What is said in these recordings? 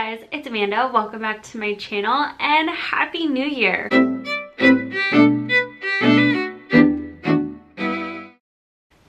guys, it's Amanda. Welcome back to my channel and Happy New Year!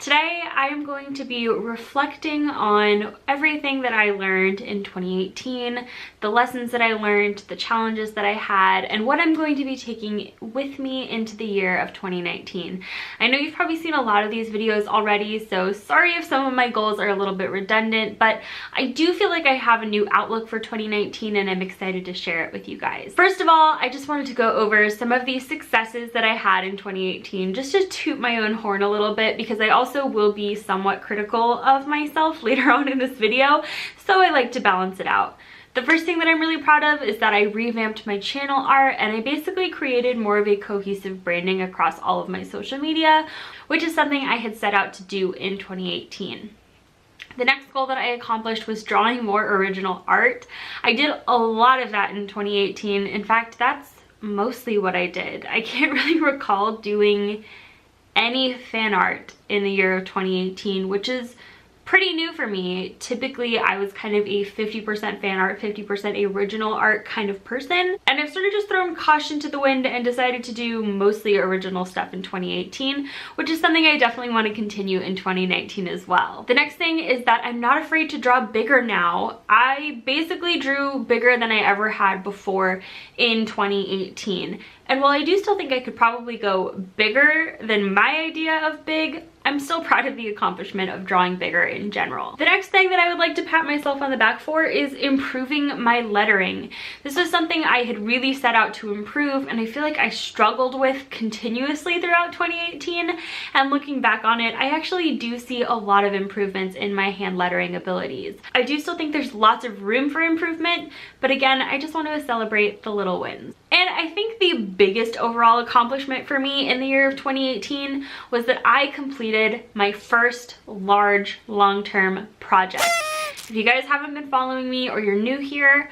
Today I'm going to be reflecting on everything that I learned in 2018, the lessons that I learned, the challenges that I had, and what I'm going to be taking with me into the year of 2019. I know you've probably seen a lot of these videos already, so sorry if some of my goals are a little bit redundant, but I do feel like I have a new outlook for 2019 and I'm excited to share it with you guys. First of all, I just wanted to go over some of the successes that I had in 2018, just to toot my own horn a little bit, because I also will be somewhat critical of myself later on in this video, so I like to balance it out. The first thing that I'm really proud of is that I revamped my channel art and I basically created more of a cohesive branding across all of my social media, which is something I had set out to do in 2018. The next goal that I accomplished was drawing more original art. I did a lot of that in 2018. In fact, that's mostly what I did. I can't really recall doing any fan art in the year of 2018, which is pretty new for me. Typically, I was kind of a 50% fan art, 50% original art kind of person. And I've sort of just thrown caution to the wind and decided to do mostly original stuff in 2018, which is something I definitely want to continue in 2019 as well. The next thing is that I'm not afraid to draw bigger now. I basically drew bigger than I ever had before in 2018. And while I do still think I could probably go bigger than my idea of big, I'm still proud of the accomplishment of drawing bigger in general. The next thing that I would like to pat myself on the back for is improving my lettering. This was something I had really set out to improve, and I feel like I struggled with continuously throughout 2018. And looking back on it, I actually do see a lot of improvements in my hand lettering abilities. I do still think there's lots of room for improvement, but again, I just want to celebrate the little wins. And I think the biggest overall accomplishment for me in the year of 2018 was that I completed my first large long-term project. If you guys haven't been following me or you're new here,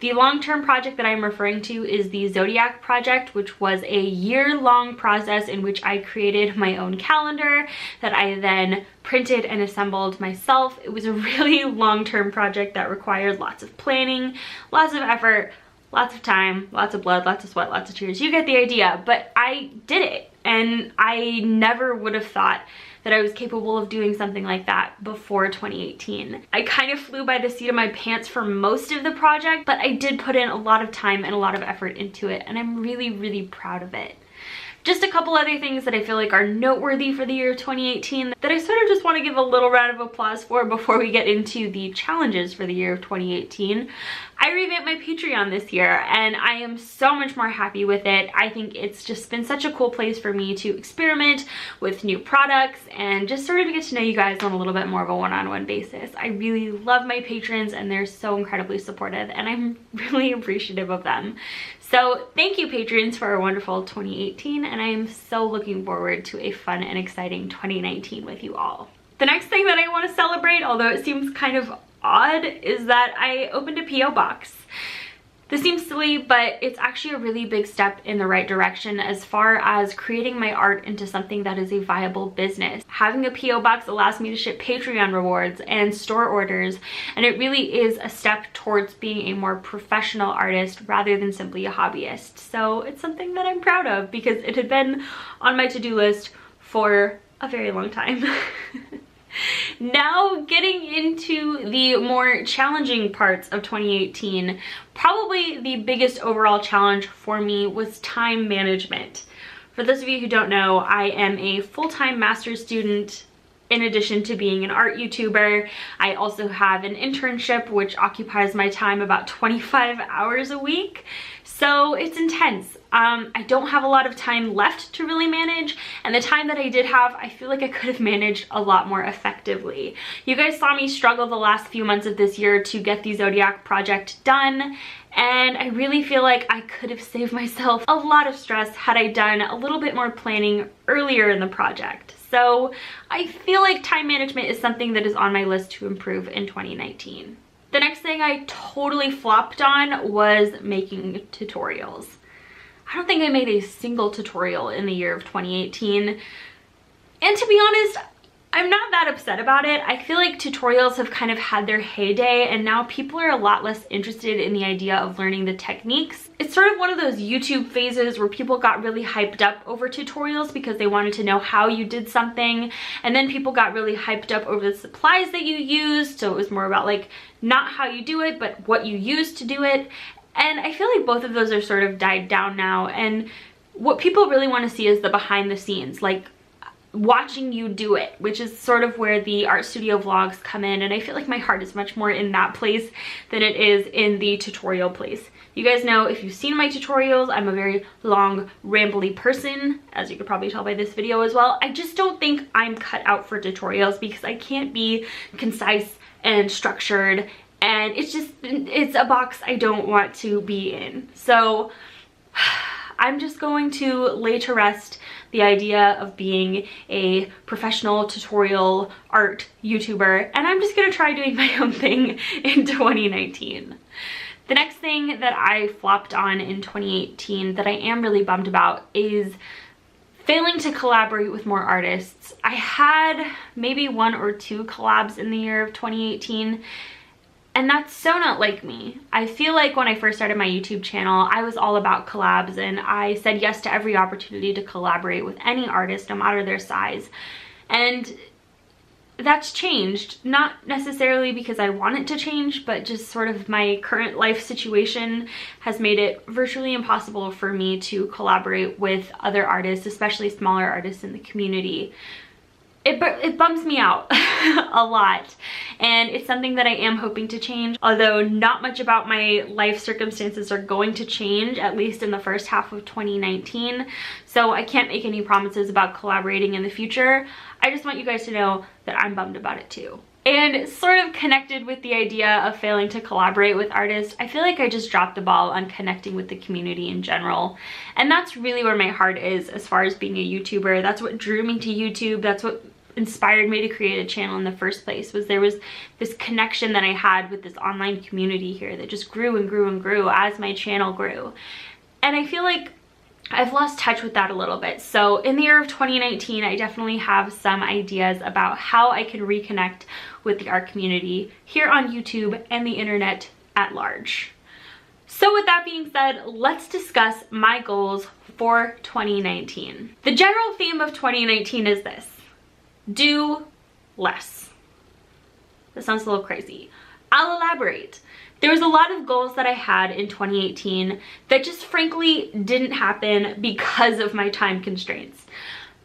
the long-term project that I'm referring to is the Zodiac project, which was a year-long process in which I created my own calendar that I then printed and assembled myself. It was a really long-term project that required lots of planning, lots of effort, lots of time, lots of blood, lots of sweat, lots of tears. You get the idea, but I did it. And I never would have thought that I was capable of doing something like that before 2018. I kind of flew by the seat of my pants for most of the project, but I did put in a lot of time and a lot of effort into it, and I'm really, really proud of it. Just a couple other things that I feel like are noteworthy for the year of 2018 that I sort of just want to give a little round of applause for before we get into the challenges for the year of 2018. I revamped my Patreon this year and I am so much more happy with it. I think it's just been such a cool place for me to experiment with new products and just sort of get to know you guys on a little bit more of a one-on-one basis. I really love my patrons and they're so incredibly supportive and I'm really appreciative of them. So thank you, patrons, for a wonderful 2018, and I am so looking forward to a fun and exciting 2019 with you all. The next thing that I want to celebrate, although it seems kind of odd, is that I opened a P.O. box. This seems silly, but it's actually a really big step in the right direction as far as creating my art into something that is a viable business. Having a P.O. box allows me to ship Patreon rewards and store orders, and it really is a step towards being a more professional artist rather than simply a hobbyist. So it's something that I'm proud of because it had been on my to-do list for a very long time. Now getting into the more challenging parts of 2018, probably the biggest overall challenge for me was time management. For those of you who don't know, I am a full-time master's student. In addition to being an art YouTuber, I also have an internship which occupies my time about 25 hours a week. So it's intense. I don't have a lot of time left to really manage, and the time that I did have, I feel like I could have managed a lot more effectively. You guys saw me struggle the last few months of this year to get the Zodiac project done, and I really feel like I could have saved myself a lot of stress had I done a little bit more planning earlier in the project. So I feel like time management is something that is on my list to improve in 2019. The next thing I totally flopped on was making tutorials. I don't think I made a single tutorial in the year of 2018. And to be honest, I'm not that upset about it. I feel like tutorials have kind of had their heyday, and now people are a lot less interested in the idea of learning the techniques. It's sort of one of those YouTube phases where people got really hyped up over tutorials because they wanted to know how you did something, and then people got really hyped up over the supplies that you used, so it was more about like not how you do it, but what you use to do it. And I feel like both of those are sort of died down now, and what people really want to see is the behind the scenes, like watching you do it, which is sort of where the art studio vlogs come in, and I feel like my heart is much more in that place than it is in the tutorial place. You guys know, if you've seen my tutorials, I'm a very long, rambly person, as you could probably tell by this video as well. I just don't think I'm cut out for tutorials because I can't be concise and structured, and it's a box I don't want to be in. So I'm just going to lay to rest the idea of being a professional tutorial art YouTuber, and I'm just gonna try doing my own thing in 2019. The next thing that I flopped on in 2018 that I am really bummed about is failing to collaborate with more artists. I had maybe 1 or 2 collabs in the year of 2018, and that's so not like me. I feel like when I first started my YouTube channel, I was all about collabs, and I said yes to every opportunity to collaborate with any artist, no matter their size. And that's changed, not necessarily because I want it to change, but just sort of my current life situation has made it virtually impossible for me to collaborate with other artists, especially smaller artists in the community. It bums me out a lot, and it's something that I am hoping to change, although not much about my life circumstances are going to change, at least in the first half of 2019, so I can't make any promises about collaborating in the future. I just want you guys to know that I'm bummed about it too. And sort of connected with the idea of failing to collaborate with artists, I feel like I just dropped the ball on connecting with the community in general. And that's really where my heart is as far as being a YouTuber. That's what drew me to YouTube. That's what inspired me to create a channel in the first place, was there was this connection that I had with this online community here that just grew and grew and grew as my channel grew. And I feel like I've lost touch with that a little bit. So in the year of 2019, I definitely have some ideas about how I can reconnect with the art community here on YouTube and the internet at large. So with that being said, let's discuss my goals for 2019. The general theme of 2019 is this: do less. That sounds a little crazy. I'll elaborate. There was a lot of goals that I had in 2018 that just frankly didn't happen because of my time constraints.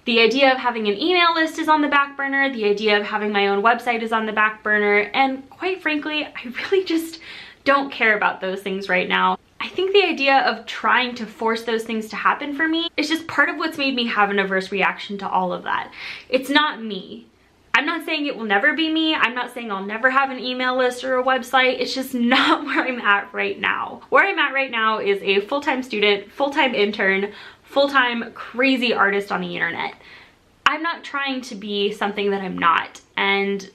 The idea of having an email list is on the back burner, the idea of having my own website is on the back burner, and quite frankly, I really just don't care about those things right now. I think the idea of trying to force those things to happen for me is just part of what's made me have an averse reaction to all of that. It's not me. I'm not saying it will never be me. I'm not saying I'll never have an email list or a website. It's just not where I'm at right now. Where I'm at right now is a full-time student, full-time intern, full-time crazy artist on the internet. I'm not trying to be something that I'm not, and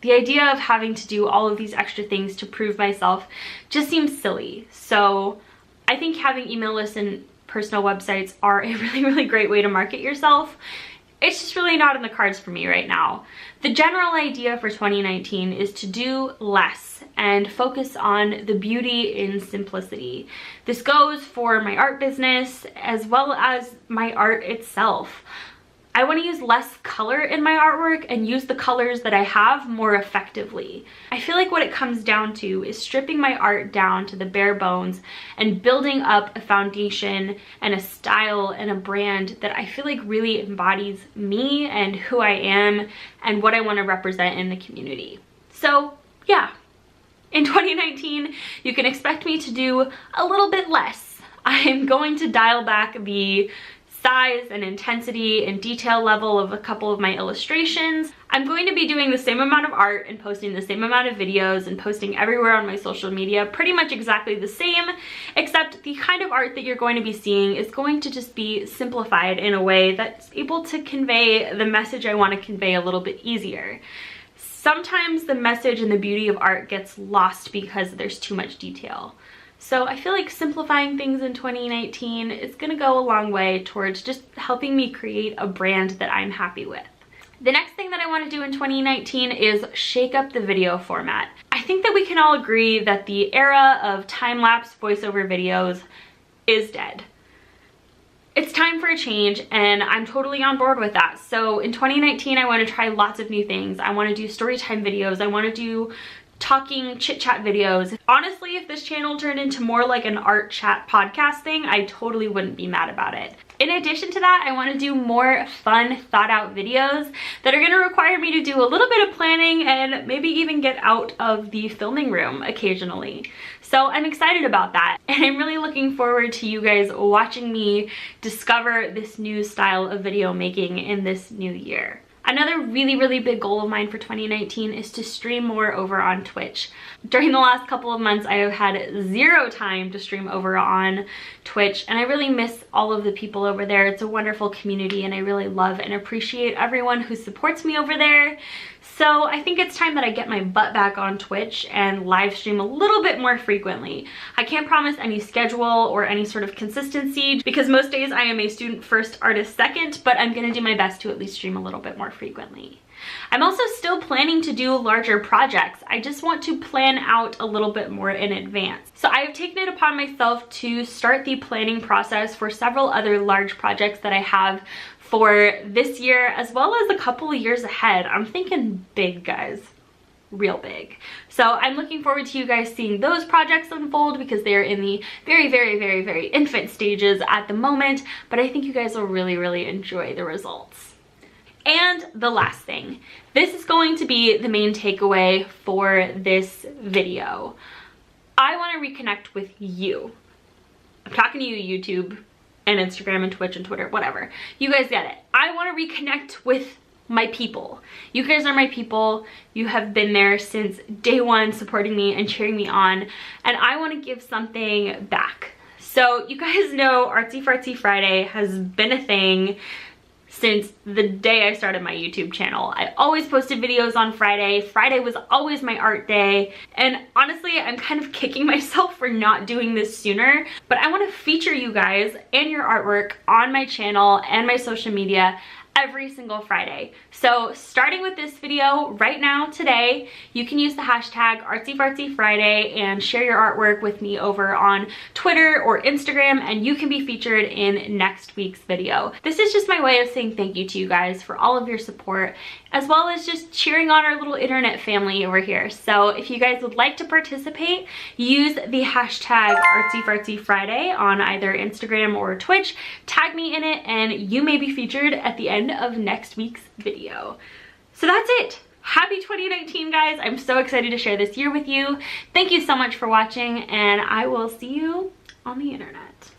the idea of having to do all of these extra things to prove myself just seems silly. So I think having email lists and personal websites are a really, really great way to market yourself. It's just really not in the cards for me right now. The general idea for 2019 is to do less and focus on the beauty in simplicity. This goes for my art business as well as my art itself. I want to use less color in my artwork and use the colors that I have more effectively. I feel like what it comes down to is stripping my art down to the bare bones and building up a foundation and a style and a brand that I feel like really embodies me and who I am and what I want to represent in the community. So yeah, in 2019, you can expect me to do a little bit less. I'm going to dial back the size and intensity and detail level of a couple of my illustrations. I'm going to be doing the same amount of art and posting the same amount of videos and posting everywhere on my social media, pretty much exactly the same, except the kind of art that you're going to be seeing is going to just be simplified in a way that's able to convey the message I want to convey a little bit easier. Sometimes the message and the beauty of art gets lost because there's too much detail. So I feel like simplifying things in 2019 is gonna go a long way towards just helping me create a brand that I'm happy with. The next thing that I want to do in 2019 is shake up the video format. I think that we can all agree that the era of time-lapse voiceover videos is dead. It's time for a change, and I'm totally on board with that. So in 2019, I want to try lots of new things. I want to do storytime videos. I want to do talking chit chat videos. Honestly, if this channel turned into more like an art chat podcast thing, I totally wouldn't be mad about it. In addition to that, I want to do more fun, thought out videos that are going to require me to do a little bit of planning and maybe even get out of the filming room occasionally. So I'm excited about that, and I'm really looking forward to you guys watching me discover this new style of video making in this new year. Another really big goal of mine for 2019 is to stream more over on Twitch. During the last couple of months, I have had zero time to stream over on Twitch, and I really miss all of the people over there. It's a wonderful community, and I really love and appreciate everyone who supports me over there. So I think it's time that I get my butt back on Twitch and live stream a little bit more frequently. I can't promise any schedule or any sort of consistency because most days I am a student first, artist second, but I'm gonna do my best to at least stream a little bit more frequently. I'm also still planning to do larger projects. I just want to plan out a little bit more in advance. So I have taken it upon myself to start the planning process for several other large projects that I have for this year, as well as a couple of years ahead. I'm thinking big, guys, real big. So I'm looking forward to you guys seeing those projects unfold because they're in the very infant stages at the moment, but I think you guys will really enjoy the results. And the last thing, this is going to be the main takeaway for this video. I want to reconnect with you. I'm talking to you, YouTube and Instagram and Twitch and Twitter, whatever. You guys get it. I want to reconnect with my people. You guys are my people. You have been there since day one, supporting me and cheering me on, and I want to give something back. So you guys know Artsy Fartsy Friday has been a thing since the day I started my YouTube channel. I always posted videos on Friday. Friday was always my art day. And honestly, I'm kind of kicking myself for not doing this sooner, but I want to feature you guys and your artwork on my channel and my social media every single Friday. So starting with this video right now, today, you can use the hashtag ArtsyFartsyFriday and share your artwork with me over on Twitter or Instagram, and you can be featured in next week's video. This is just my way of saying thank you to you guys for all of your support, as well as just cheering on our little internet family over here. So if you guys would like to participate, use the hashtag ArtsyFartsyFriday on either Instagram or Twitch, tag me in it, and you may be featured at the end of next week's video. So that's it. Happy 2019, guys. I'm so excited to share this year with you. Thank you so much for watching, and I will see you on the internet.